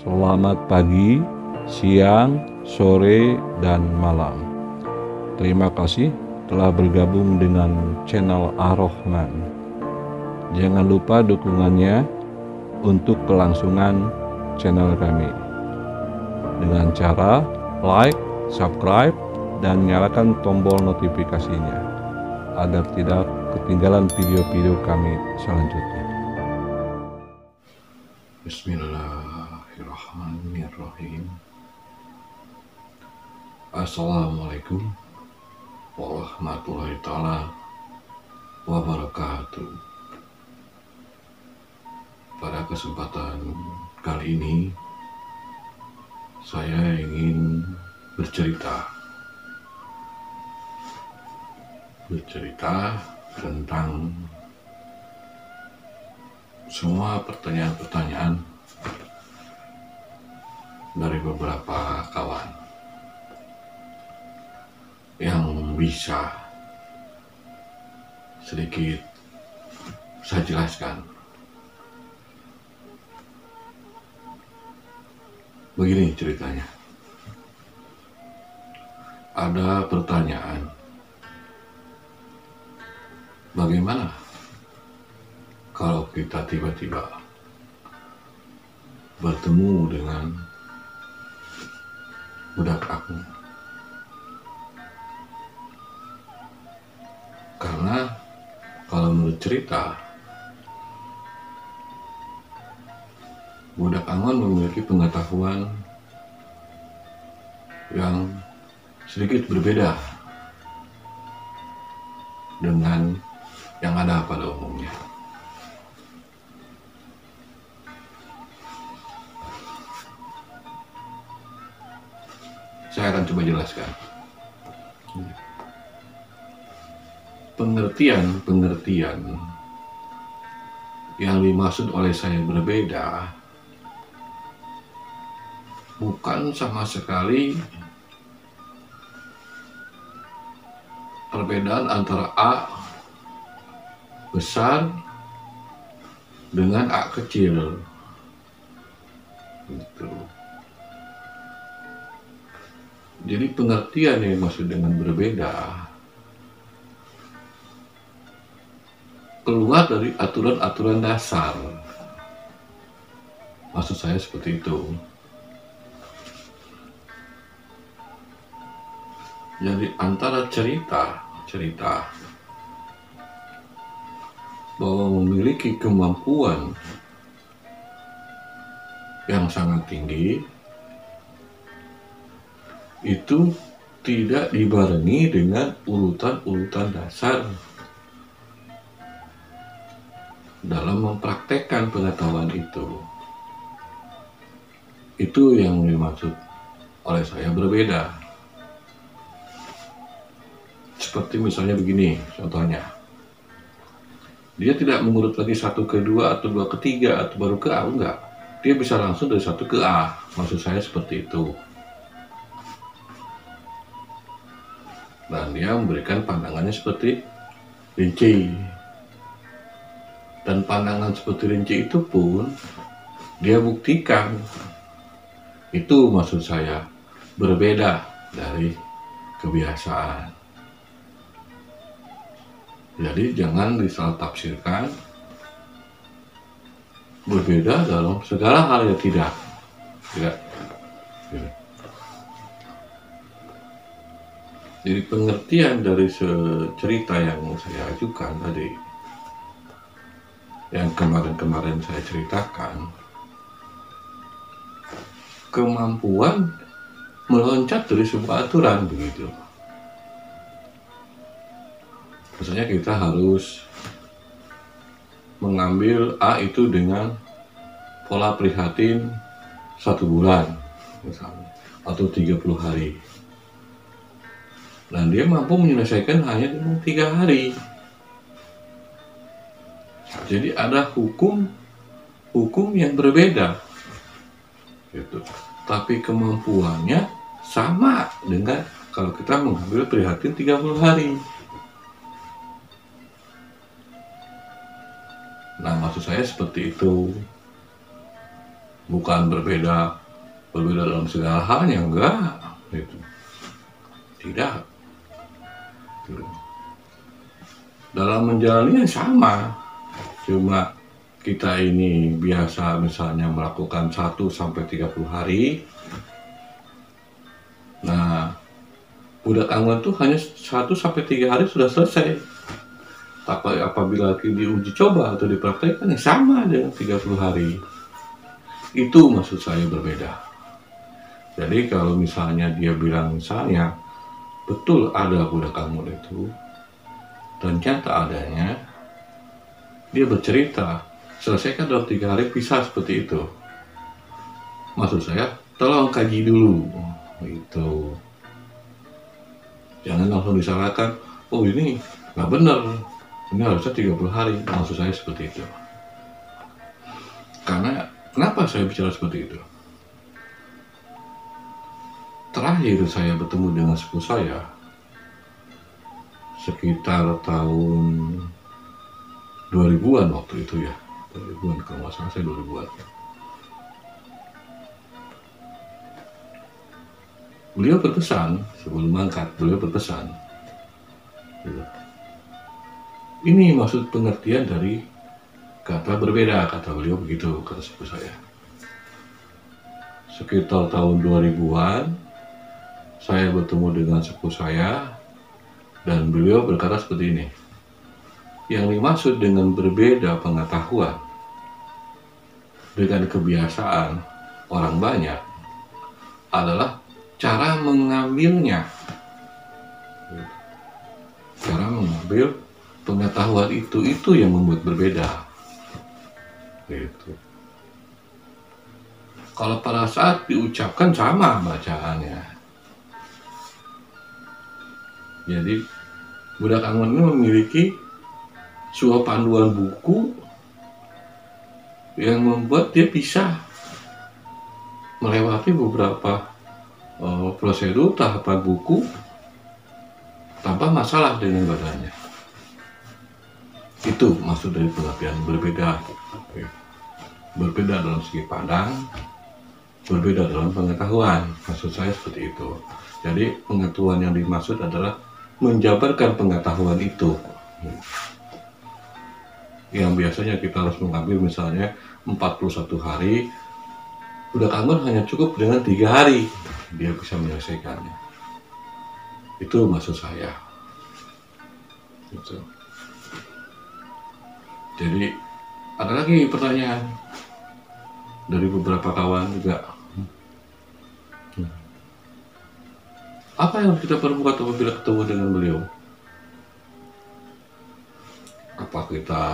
Selamat pagi, siang, sore, dan malam. Terima kasih telah bergabung dengan channel Ar-Rahman. Jangan lupa dukungannya untuk kelangsungan channel kami dengan cara like, subscribe, dan nyalakan tombol notifikasinya agar tidak ketinggalan video-video kami selanjutnya. Bismillahirrahmanirrahim. Assalamualaikum warahmatullahi ta'ala wabarakatuh. Pada kesempatan kali ini saya ingin bercerita tentang semua pertanyaan-pertanyaan dari beberapa kawan yang bisa sedikit saya jelaskan. Begini ceritanya. Ada pertanyaan, bagaimana kalau kita tiba-tiba bertemu dengan budak aku? Karena kalau menurut cerita, budak Angon memiliki pengetahuan yang sedikit berbeda dengan yang ada pada umumnya. Saya akan coba jelaskan. Pengertian yang dimaksud oleh saya berbeda bukan sama sekali perbedaan antara A besar dengan A kecil. Gitu. Jadi pengertian yang maksud dengan berbeda keluar dari aturan-aturan dasar. Maksud saya seperti itu. Jadi antara cerita bahwa memiliki kemampuan yang sangat tinggi itu tidak dibarengi dengan urutan-urutan dasar dalam mempraktekkan pengetahuan itu. Itu yang dimaksud oleh saya berbeda. Seperti misalnya begini, contohnya. Dia tidak mengurut lagi 1 ke 2 atau 2 ke 3 atau baru ke A, enggak. Dia bisa langsung dari 1 ke A. Maksud saya seperti itu. Dan dia memberikan pandangannya seperti rinci. Dan pandangan seperti rinci itu pun dia buktikan. Itu maksud saya berbeda dari kebiasaan. Jadi jangan disalah tafsirkan berbeda dalam segala hal, ya tidak. Jadi pengertian dari cerita yang saya ajukan tadi, yang kemarin saya ceritakan, kemampuan meloncat dari sebuah aturan begitu. Maksudnya kita harus mengambil A itu dengan pola prihatin 1 bulan misalnya, atau 30 hari. Dan dia mampu menyelesaikan hanya dengan 3 hari. Jadi ada hukum yang berbeda gitu. Tapi kemampuannya sama dengan kalau kita mengambil prihatin 30 hari. Nah, maksud saya seperti itu. bukan berbeda dalam segala halnya, enggak, gitu. Tidak. Gitu. Dalam menjalaninya sama, cuma kita ini biasa misalnya melakukan 1 sampai 30 hari. Nah, budak anggun tuh hanya 1 sampai 3 hari sudah selesai. Tapi apabila diuji coba atau dipraktekkan, sama dengan 30 hari. Itu maksud saya berbeda. Jadi kalau misalnya dia bilang misalnya, betul ada budak anggun itu, dan nyata adanya, dia bercerita, selesaikan dalam 3 hari, bisa seperti itu. Maksud saya, tolong kaji dulu. Itu. Jangan langsung disalahkan, oh ini nggak benar, ini harusnya 30 hari. Maksud saya seperti itu. Karena, kenapa saya bicara seperti itu? Terakhir saya bertemu dengan sepupu saya, sekitar tahun 2000-an waktu itu ya. 2000-an, kalau nggak salah saya 2000-an. Beliau berpesan, sebelum mangkat, beliau berpesan. Ini maksud pengertian dari kata berbeda, kata beliau begitu, kata sepupu saya. Sekitar tahun 2000-an, saya bertemu dengan sepupu saya, dan beliau berkata seperti ini. Yang dimaksud dengan berbeda pengetahuan dengan kebiasaan orang banyak adalah cara mengambilnya. Cara mengambil pengetahuan itu yang membuat berbeda. Gitu. Kalau pada saat diucapkan sama bacaannya. Jadi budak anggun ini memiliki sebuah panduan buku yang membuat dia bisa melewati beberapa prosedur tahapan buku tanpa masalah dengan badannya. Itu maksud dari pengertian berbeda. Berbeda dalam segi pandang, berbeda dalam pengetahuan. Maksud saya seperti itu. Jadi pengetahuan yang dimaksud adalah menjabarkan pengetahuan itu. Yang biasanya kita harus mengambil misalnya 41 hari, budak anggun hanya cukup dengan 3 hari dia bisa menyelesaikannya. Itu maksud saya. Gitu. Jadi ada lagi pertanyaan dari beberapa kawan juga. Apa yang kita perbuat apabila ketemu dengan beliau? Apa kita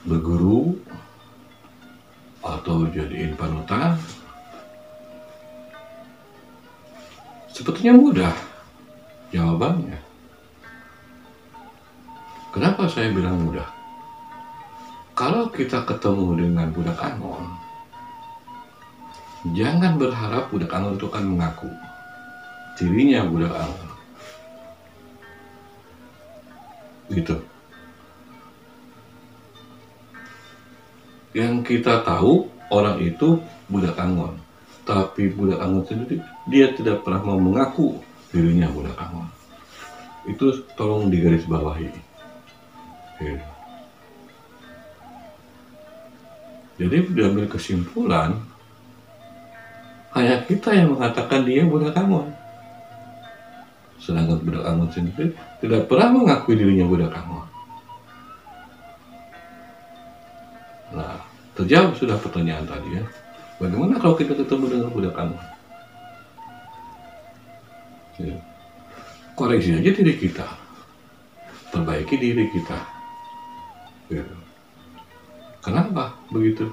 berguru atau jadiin panutan? Sepertinya mudah jawabannya. Kenapa saya bilang mudah? Kalau kita ketemu dengan budak anggun, jangan berharap budak anggun itu akan mengaku dirinya budak anggun. Gitu. Yang kita tahu orang itu budak anggun, tapi budak anggun sendiri dia tidak pernah mau mengaku dirinya budak anggun. Itu tolong digarisbawahi. Jadi diambil kesimpulan hanya kita yang mengatakan dia budak anggun. Sedangkan budak anggun sendiri tidak pernah mengakui dirinya budak anggun. Nah, terjawab sudah pertanyaan tadi ya. Bagaimana kalau kita ketemu dengan budak anggun? Ya. Koreksi aja diri kita. Perbaiki diri kita. Ya. Kenapa begitu?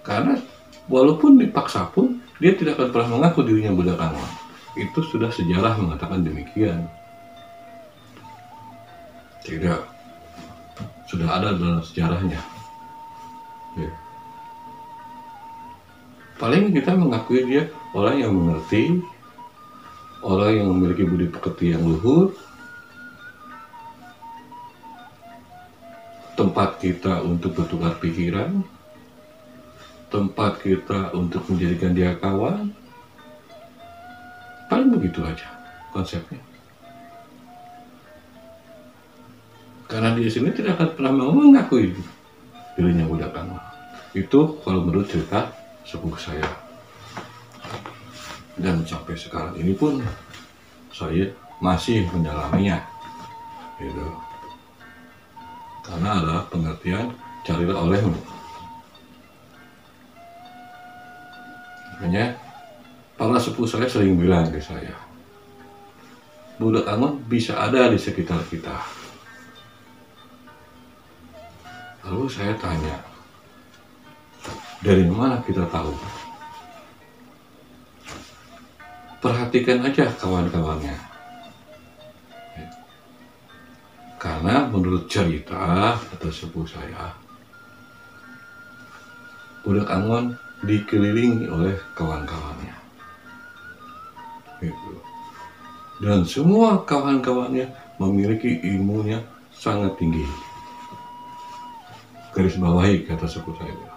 Karena walaupun dipaksa pun dia tidak akan pernah mengaku dirinya budak anggun. Itu sudah sejarah mengatakan demikian. Tidak. Sudah ada dalam sejarahnya. Ya. Paling kita mengakui dia orang yang mengerti, orang yang memiliki budi pekerti yang luhur, tempat kita untuk bertukar pikiran, tempat kita untuk menjadikan dia kawan. Paling begitu aja konsepnya. Karena dia sendiri tidak akan pernah mau mengakui dirinya budak anggon. Itu kalau menurut cerita sepupu saya. Dan sampai sekarang ini pun saya masih mendalaminya. Gitu. Karena ada pengertian carilah olehmu. Makanya para sepupu saya sering bilang ke saya, budak anggon bisa ada di sekitar kita. Lalu saya tanya, dari mana kita tahu? Perhatikan aja kawan-kawannya. Karena menurut cerita atau sepupu saya, budak anggon dikelilingi oleh kawan-kawannya. Gitu. Dan semua kawan-kawannya memiliki ilmunya sangat tinggi. Garis bawahi kata sepupu saya.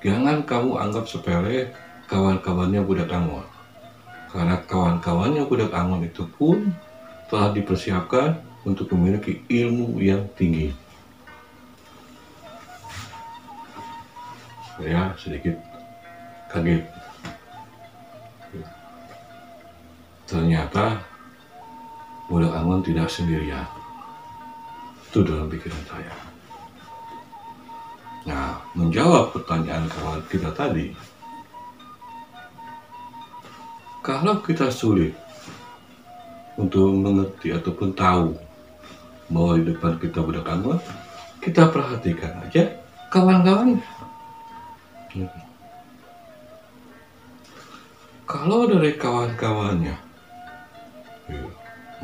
Jangan kamu anggap sepele kawan-kawannya budak anggon. Karena kawan-kawannya budak anggon itu pun telah dipersiapkan untuk memiliki ilmu yang tinggi. Saya sedikit kaget. Ternyata budak anggon tidak sendirian. Itu dalam pikiran saya. Nah, menjawab pertanyaan kawan kita tadi, kalau kita sulit untuk mengerti ataupun tahu bahwa di depan kita budak anggon, kita perhatikan aja kawan-kawannya. Kalau dari kawan-kawannya,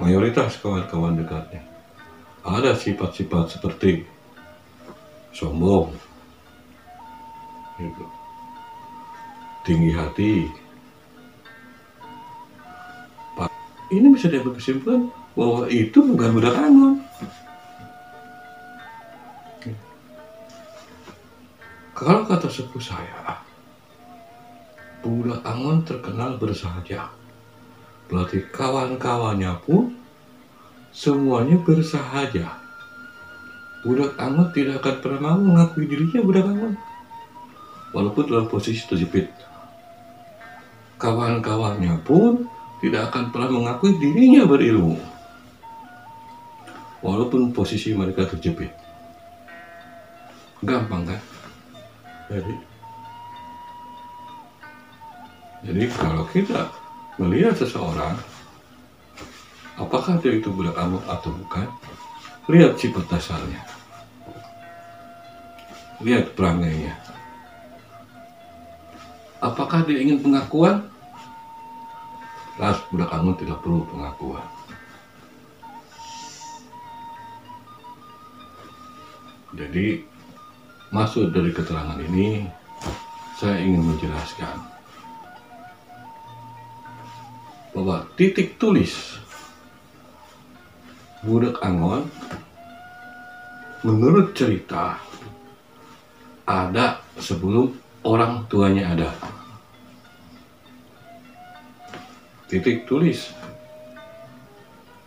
mayoritas kawan-kawan dekatnya, ada sifat-sifat seperti sombong, tinggi hati, ini bisa diambil kesimpulan bahwa itu bukan budak anggon. Kalau kata sepupu saya, budak anggon terkenal bersahaja. Berarti kawan-kawannya pun semuanya bersahaja. Budak anggon tidak akan pernah mau mengakui dirinya budak anggon, walaupun dalam posisi terjepit. Kawan-kawannya pun tidak akan pernah mengakui dirinya berilmu, walaupun posisi mereka terjepit. Gampang kan? Jadi kalau kita melihat seseorang, apakah dia itu budak anggon atau bukan, lihat sifat dasarnya, lihat perangainya. Apakah dia ingin pengakuan? Jelas budak anggon tidak perlu pengakuan. Jadi maksud dari keterangan ini, saya ingin menjelaskan bahwa titik tulis budak anggon menurut cerita ada sebelum orang tuanya ada. Titik tulis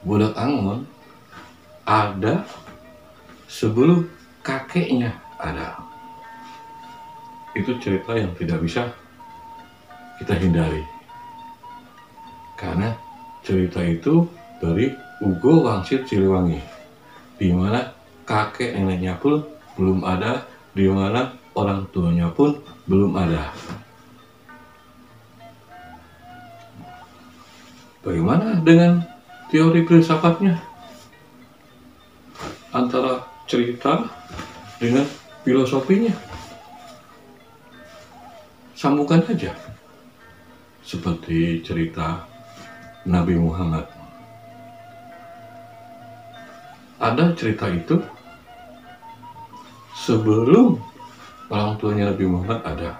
budak anggon ada sebelum kakeknya ada. Itu cerita yang tidak bisa kita hindari, karena cerita itu dari Ugo Wangsit Siliwangi, di mana kakek neneknya pun belum ada, di mana orang tuanya pun belum ada. Bagaimana dengan teori filsafatnya? Antara cerita dengan filosofinya. Sambungkan saja. Seperti cerita Nabi Muhammad. Ada cerita itu sebelum orang tuanya Nabi Muhammad ada.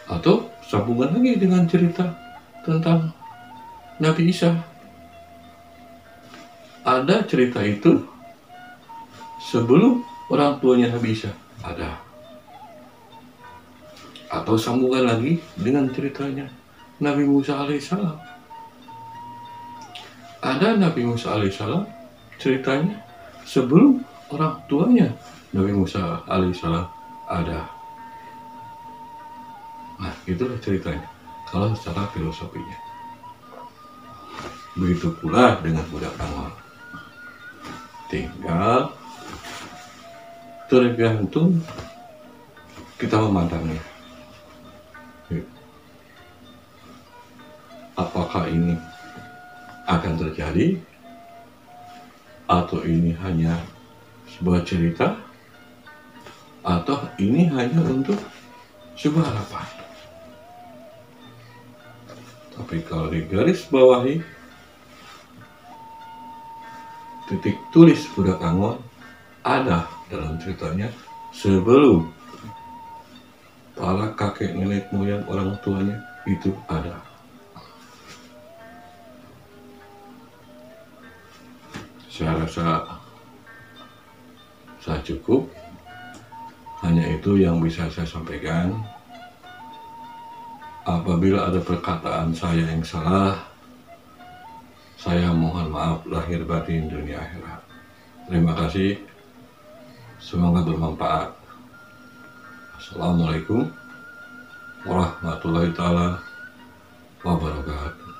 Atau sambungan lagi dengan cerita tentang Nabi Isa. Ada cerita itu sebelum orang tuanya Nabi Isa? Ada. Atau sambungan lagi dengan ceritanya Nabi Musa alaihissalam. Ada Nabi Musa alaihissalam ceritanya sebelum orang tuanya Nabi Musa alaihissalam ada. Nah, itulah ceritanya kalau secara filosofinya. Begitu pula dengan budak Angol. Tinggal tergantung kita memandangnya. Apakah ini akan terjadi atau ini hanya sebuah cerita atau ini hanya untuk sebuah harapan. Tapi kalau di garis bawahi titik tulis budak Angol ada dalam ceritanya sebelum para kakek nenek moyang orang tuanya itu ada. Saya rasa saya cukup. Hanya itu yang bisa saya sampaikan. Apabila ada perkataan saya yang salah, saya mohon maaf lahir batin dunia akhirat. Terima kasih. Semoga bermanfaat. Assalamualaikum warahmatullahi taala wabarakatuh.